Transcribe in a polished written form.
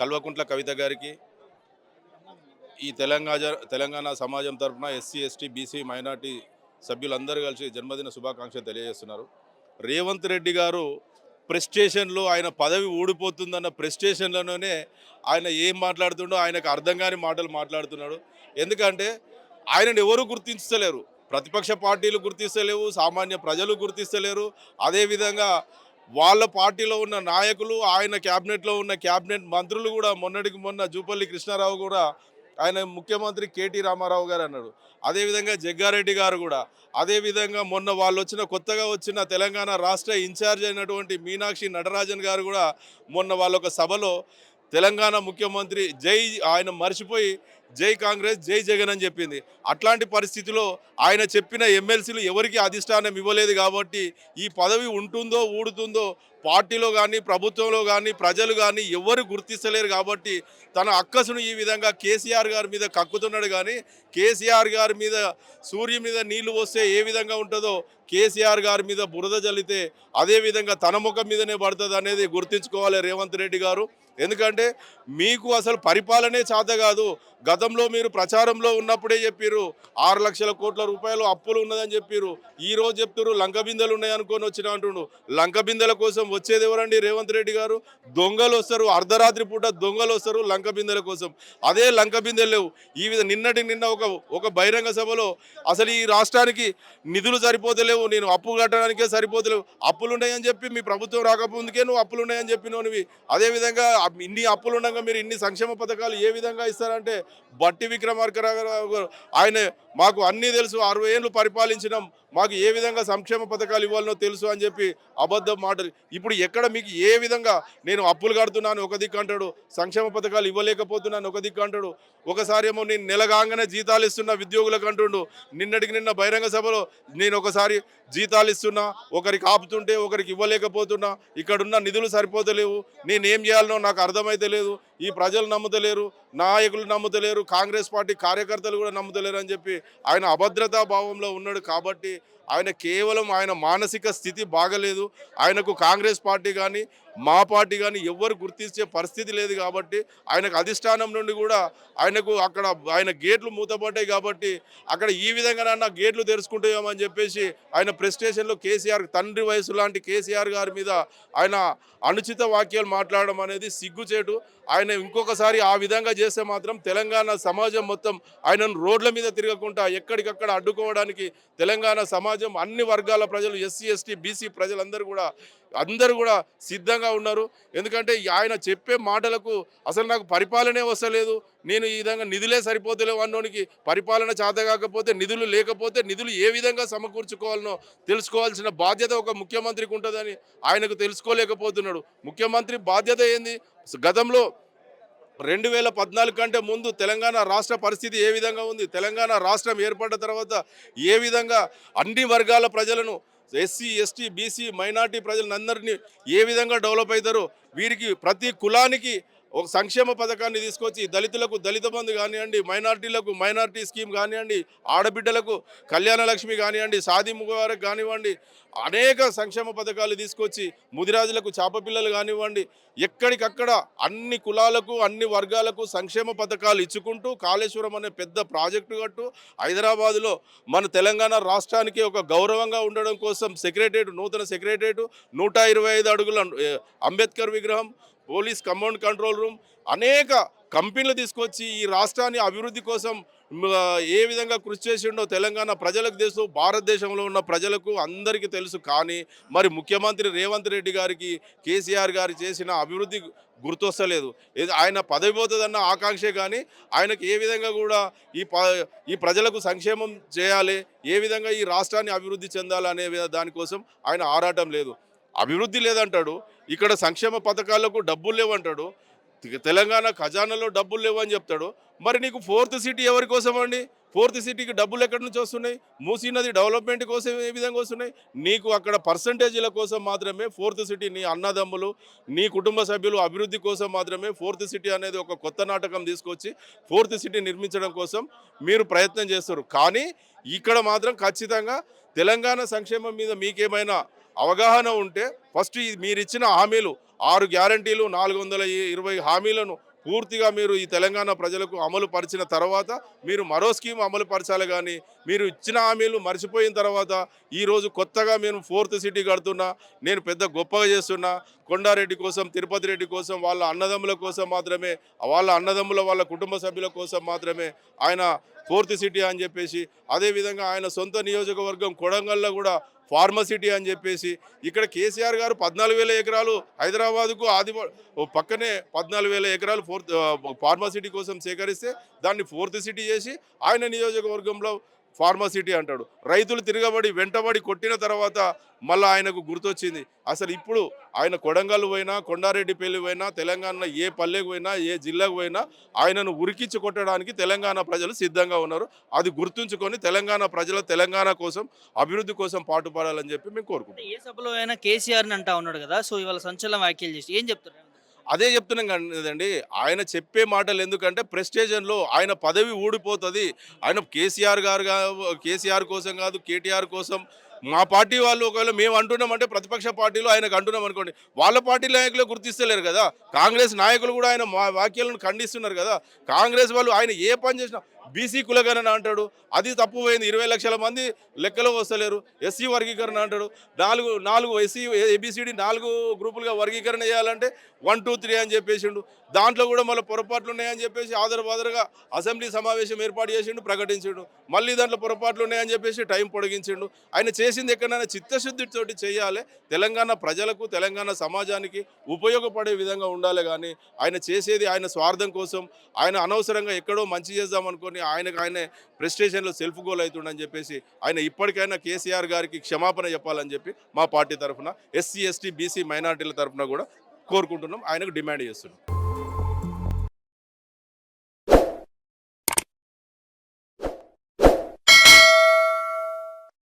కల్వకుంట్ల కవిత గారికి ఈ తెలంగాణ సమాజం తరఫున ఎస్సీ ఎస్టీ బీసీ మైనార్టీ సభ్యులందరూ కలిసి జన్మదిన శుభాకాంక్షలు తెలియజేస్తున్నారు. రేవంత్ రెడ్డి గారు ప్రెస్టేషన్లో ఆయన పదవి ఊడిపోతుందన్న ప్రెస్టేషన్లోనే ఆయన ఏం మాట్లాడుతుండో ఆయనకు అర్థం కాని మాటలు మాట్లాడుతున్నాడు. ఎందుకంటే ఆయనను ఎవరు గుర్తించలేరు, ప్రతిపక్ష పార్టీలు గుర్తిస్తలేవు, సామాన్య ప్రజలు గుర్తిస్తలేరు. అదేవిధంగా వాళ్ళ పార్టీలో ఉన్న నాయకులు, ఆయన క్యాబినెట్లో ఉన్న క్యాబినెట్ మంత్రులు కూడా మొన్నటికి మొన్న జూపల్లి కృష్ణారావు కూడా ఆయన ముఖ్యమంత్రి కేటీ రామారావు గారు అన్నాడు. అదేవిధంగా జగ్గారెడ్డి గారు కూడా, అదేవిధంగా మొన్న వాళ్ళు వచ్చిన కొత్తగా వచ్చిన తెలంగాణ రాష్ట్ర ఇన్ఛార్జ్ అయినటువంటి మీనాక్షి నటరాజన్ గారు కూడా మొన్న వాళ్ళొక సభలో తెలంగాణ ముఖ్యమంత్రి జై ఆయన మర్చిపోయి జై కాంగ్రెస్ జై జగన్ అని చెప్పింది. అట్లాంటి పరిస్థితిలో ఆయన చెప్పిన ఎమ్మెల్సీలు ఎవరికి అధిష్టానం ఇవ్వలేదు కాబట్టి ఈ పదవి ఉంటుందో ఊడుతుందో పార్టీలో కానీ ప్రభుత్వంలో కానీ ప్రజలు కానీ ఎవరు గుర్తిస్తలేరు. కాబట్టి తన అక్కసును ఈ విధంగా కేసీఆర్ గారి మీద కక్కుతున్నాడు. కానీ కేసీఆర్ గారి మీద సూర్యుని మీద నీళ్లు వస్తే ఏ విధంగా ఉంటుందో కేసీఆర్ గారి మీద బురద జల్లితే అదేవిధంగా తన ముఖం మీదనే పడుతుంది అనేది గుర్తించుకోవాలి రేవంత్ రెడ్డి గారు. ఎందుకంటే మీకు అసలు పరిపాలనే చేత కాదు. గతంలో మీరు ప్రచారంలో ఉన్నప్పుడే చెప్పారు 6 లక్షల కోట్ల రూపాయలు అప్పులు ఉన్నదని చెప్పారు. ఈరోజు చెప్తారు లంక బిందెలు ఉన్నాయి అనుకొని వచ్చిన అంటుండు. లంక బిందెల కోసం వచ్చేది ఎవరండి రేవంత్ రెడ్డి గారు? దొంగలు వస్తారు, అర్ధరాత్రి పూట దొంగలు వస్తారు లంక బిందెల కోసం. అదే లంక బిందెలు లేవు. ఈ నిన్న ఒక బహిరంగ సభలో అసలు ఈ రాష్ట్రానికి నిధులు సరిపోతలేవు, నేను అప్పు కట్టడానికే సరిపోతలేవు, అప్పులు ఉన్నాయని చెప్పి మీ ప్రభుత్వం రాకముందుకే నువ్వు అప్పులు ఉన్నాయని చెప్పినవి. అదేవిధంగా ఇన్ని అప్పులు ఉండగా మీరు ఇన్ని సంక్షేమ పథకాలు ఏ విధంగా ఇస్తారంటే బట్టి విక్రమార్కరావు గారు ఆయన మాకు అన్నీ తెలుసు, 60 ఏళ్ళు పరిపాలించినాం, మాకు ఏ విధంగా సంక్షేమ పథకాలు ఇవ్వాలనో తెలుసు అని చెప్పి అబద్ధం మాటలు. ఇప్పుడు ఎక్కడ మీకు ఏ విధంగా నేను అప్పులు కడుతున్నాను ఒక దిక్కు అంటాడు, సంక్షేమ పథకాలు ఇవ్వలేకపోతున్నాను ఒక దిక్కు అంటాడు. ఒకసారి ఏమో నేను నెలగాగానే జీతాలు ఇస్తున్నా ఉద్యోగులకు అంటుండు. నిన్న బహిరంగ సభలో నేను ఒకసారి జీతాలు ఇస్తున్నా, ఒకరికి ఆపుతుంటే ఒకరికి ఇవ్వలేకపోతున్నా, ఇక్కడున్న నిధులు సరిపోతలేవు, నేనేం చేయాలనో నాకు అర్థమైతే లేదు, ఈ ప్రజలు నమ్ముతలేరు, నాయకులు నమ్ముతలేరు, కాంగ్రెస్ పార్టీ కార్యకర్తలు కూడా నమ్ముతలేరు అని చెప్పి ఆయన అభద్రతా భావంలో ఉన్నాడు. కాబట్టి ఆయన కేవలం ఆయన మానసిక స్థితి బాగలేదు. ఆయనకు కాంగ్రెస్ పార్టీ కానీ మా పార్టీ కానీ ఎవ్వరు గుర్తించే పరిస్థితి లేదు. కాబట్టి ఆయనకు అధిష్టానం నుండి కూడా ఆయనకు అక్కడ ఆయన గేట్లు మూతపడ్డాయి. కాబట్టి అక్కడ ఈ విధంగానన్నా గేట్లు తెరుచుకుంటామని చెప్పేసి ఆయన ప్రెస్టేషన్లో కేసీఆర్ తండ్రి వయసు లాంటి కేసీఆర్ గారి మీద ఆయన అనుచిత వాక్యాలు మాట్లాడడం అనేది సిగ్గుచేటు. ఆయన ఇంకొకసారి ఆ విధంగా చేస్తే మాత్రం తెలంగాణ సమాజం మొత్తం ఆయనను రోడ్ల మీద తిరగకుండా ఎక్కడికక్కడ అడ్డుకోవడానికి తెలంగాణ సమాజం అన్ని వర్గాల ప్రజలు ఎస్సీ ఎస్టీ బీసీ ప్రజలందరూ కూడా సిద్ధంగా ఉన్నారు. ఎందుకంటే ఆయన చెప్పే మాటలకు అసలు నాకు పరిపాలనే వస్తలేదు, నేను ఈ విధంగా నిధులే సరిపోతలేవు అన్నోనికి పరిపాలన చేత కాకపోతే నిధులు లేకపోతే నిధులు ఏ విధంగా సమకూర్చుకోవాలనో తెలుసుకోవాల్సిన బాధ్యత ఒక ముఖ్యమంత్రికి ఉంటుందని ఆయనకు తెలుసుకోలేకపోతున్నాడు. ముఖ్యమంత్రి బాధ్యత ఏంది? గతంలో 2014 కంటే ముందు తెలంగాణ రాష్ట్ర పరిస్థితి ఏ విధంగా ఉంది, తెలంగాణ రాష్ట్రం ఏర్పడ్డ తర్వాత ఏ విధంగా అన్ని వర్గాల ప్రజలను ఎస్సీ ఎస్టీ బీసీ మైనార్టీ ప్రజలందరినీ ఏ విధంగా డెవలప్ అవుతారో వీరికి ప్రతి కులానికి ఒక సంక్షేమ పథకాన్ని తీసుకొచ్చి దళితులకు దళిత బంధు కానివ్వండి, మైనార్టీలకు మైనార్టీ స్కీమ్ కానివ్వండి, ఆడబిడ్డలకు కళ్యాణ లక్ష్మి కానివ్వండి, షాదీ ముబారక్ కానివ్వండి, అనేక సంక్షేమ పథకాలు తీసుకొచ్చి ముదిరాజులకు చాపపిల్లలు కానివ్వండి, ఎక్కడికక్కడ అన్ని కులాలకు అన్ని వర్గాలకు సంక్షేమ పథకాలు ఇచ్చుకుంటూ కాళేశ్వరం అనే పెద్ద ప్రాజెక్టు కట్టు హైదరాబాదులో మన తెలంగాణ రాష్ట్రానికి ఒక గౌరవంగా ఉండడం కోసం నూతన సెక్రటరేట్ 125 అడుగుల అంబేద్కర్ విగ్రహం, పోలీస్ కమాండ్ కంట్రోల్ రూమ్, అనేక కంపెనీలు తీసుకొచ్చి ఈ రాష్ట్రాన్ని అభివృద్ధి కోసం ఏ విధంగా కృషి చేసిండో తెలంగాణ ప్రజలకు తెలుసు, భారతదేశంలో ఉన్న ప్రజలకు అందరికీ తెలుసు. కానీ మరి ముఖ్యమంత్రి రేవంత్ రెడ్డి గారికి కేసీఆర్ గారు చేసిన అభివృద్ధి గుర్తొస్తలేదు. ఆయన పదవి పోతుందన్న ఆకాంక్షే కానీ ఆయనకు ఏ విధంగా కూడా ఈ ప్రజలకు సంక్షేమం చేయాలి, ఏ విధంగా ఈ రాష్ట్రాన్ని అభివృద్ధి చెందాలనే దానికోసం ఆయన ఆరాటం లేదు. అభివృద్ధి లేదంటాడు, ఇక్కడ సంక్షేమ పథకాలకు డబ్బులు లేవంటాడు, తెలంగాణ ఖజానాలో డబ్బులు లేవని చెప్తాడు. మరి నీకు 4th సిటీ ఎవరి కోసం అండి? 4th సిటీకి డబ్బులు ఎక్కడి నుంచి వస్తున్నాయి? మూసీ నది డెవలప్మెంట్ కోసం ఏ విధంగా వస్తున్నాయి? నీకు అక్కడ పర్సంటేజీల కోసం మాత్రమే 4th సిటీ, నీ అన్నదమ్ములు నీ కుటుంబ సభ్యులు అభివృద్ధి కోసం మాత్రమే 4th సిటీ అనేది ఒక కొత్త నాటకం తీసుకొచ్చి 4th సిటీ నిర్మించడం కోసం మీరు ప్రయత్నం చేస్తారు. కానీ ఇక్కడ మాత్రం ఖచ్చితంగా తెలంగాణ సంక్షేమం మీద మీకేమైనా అవగాహన ఉంటే ఫస్ట్ మీరు ఇచ్చిన హామీలు 6 గ్యారంటీలు 420 హామీలను పూర్తిగా మీరు ఈ తెలంగాణ ప్రజలకు అమలు పరిచిన తర్వాత మీరు మరో స్కీమ్ అమలు పరచాలి. కానీ మీరు ఇచ్చిన హామీలు మర్చిపోయిన తర్వాత ఈరోజు కొత్తగా మేము ఫోర్త్ సిటీ కడుతున్నా, నేను పెద్ద గొప్పగా చేస్తున్నా, కొండారెడ్డి కోసం, తిరుపతి రెడ్డి కోసం, వాళ్ళ అన్నదమ్ముల కోసం మాత్రమే, వాళ్ళ అన్నదమ్ముల వాళ్ళ కుటుంబ సభ్యుల కోసం మాత్రమే ఆయన ఫోర్త్ సిటీ అని చెప్పేసి, అదేవిధంగా ఆయన సొంత నియోజకవర్గం కొడంగల్లో కూడా ఫార్మసిటీ అని చెప్పేసి, ఇక్కడ కేసీఆర్ గారు 14,000 ఎకరాలు హైదరాబాద్కు పక్కనే 14,000 ఎకరాలు ఫార్మసిటీ కోసం సేకరిస్తే దాన్ని ఫోర్త్ సిటీ చేసి ఆయన నియోజకవర్గంలో ఫార్మసిటీ అంటాడు. రైతులు తిరగబడి వెంటబడి కొట్టిన తర్వాత మళ్ళీ ఆయనకు గుర్తొచ్చింది. అసలు ఇప్పుడు ఆయన కొడంగల్ పోయినా, కొండారెడ్డి పెళ్లి పోయినా, తెలంగాణలో ఏ పల్లెకు పోయినా, ఏ జిల్లాకు పోయినా ఆయనను ఉరికించి కొట్టడానికి తెలంగాణ ప్రజలు సిద్ధంగా ఉన్నారు. అది గుర్తుంచుకొని తెలంగాణ ప్రజల తెలంగాణ కోసం, అభివృద్ధి కోసం పాటుపడాలని చెప్పి మేము కోరుకుంటున్నాం. ఏ సభలో అయినా కేసీఆర్‌ని అంటా ఉన్నాడు గదా! సో, ఇవాళ సంచలన వ్యాఖ్యలు చేసి ఏం చెప్తారు? అదే చెప్తున్నాం కదండి. ఆయన చెప్పే మాటలు ఎందుకంటే ప్రెస్టేజన్‌లో ఆయన పదవి ఊడిపోతది. ఆయన కేసీఆర్ కోసం కాదు, కేటీఆర్ కోసం మా పార్టీ వాళ్ళు ఒకవేళ మేము అంటున్నామంటే ప్రతిపక్ష పార్టీలు ఆయనకు అంటున్నాం అనుకోండి. వాళ్ళ పార్టీ నాయకులే గుర్తిస్తలేరు కదా! కాంగ్రెస్ నాయకులు కూడా ఆయన వ్యాఖ్యలను ఖండిస్తున్నారు కదా! కాంగ్రెస్ వాళ్ళు ఆయన ఏ పని చేసినా బీసీ కులగణన అంటాడు. అది తప్పు పోయింది. 20 లక్షల మంది లెక్కలో వస్తలేరు. ఎస్సీ వర్గీకరణ అంటాడు. 4 ఎస్సీ ఏబిసిడి 4 గ్రూపులుగా వర్గీకరణ చేయాలంటే 1, 2, 3 అని చెప్పేసిండు. దాంట్లో కూడా మళ్ళీ పొరపాట్లు ఉన్నాయని చెప్పేసి ఆదరబాదరగా అసెంబ్లీ సమావేశం ఏర్పాటు చేసిండు, ప్రకటించిండు. మళ్ళీ దాంట్లో పొరపాట్లు ఉన్నాయని చెప్పేసి టైం పొడిగించిండు. ఆయన చేసింది ఎక్కడైనా చిత్తశుద్ధితోటి చేయాలి. తెలంగాణ ప్రజలకు, తెలంగాణ సమాజానికి ఉపయోగపడే విధంగా ఉండాలి. కానీ ఆయన చేసేది ఆయన స్వార్థం కోసం, ఆయన అనవసరంగా ఎక్కడో మంచి చేద్దామనుకొని ఆయనే ప్రెస్టేషన్లో సెల్ఫ్ గోల్ అవుతుండని చెప్పేసి ఆయన ఇప్పటికైనా కేసీఆర్ గారికి క్షమాపణ చెప్పాలని చెప్పి మా పార్టీ తరఫున ఎస్సీ, ఎస్టీ, బీసీ మైనార్టీల తరఫున కూడా కోరుకుంటున్నాం. ఆయనకు డిమాండ్ చేస్తున్నాం.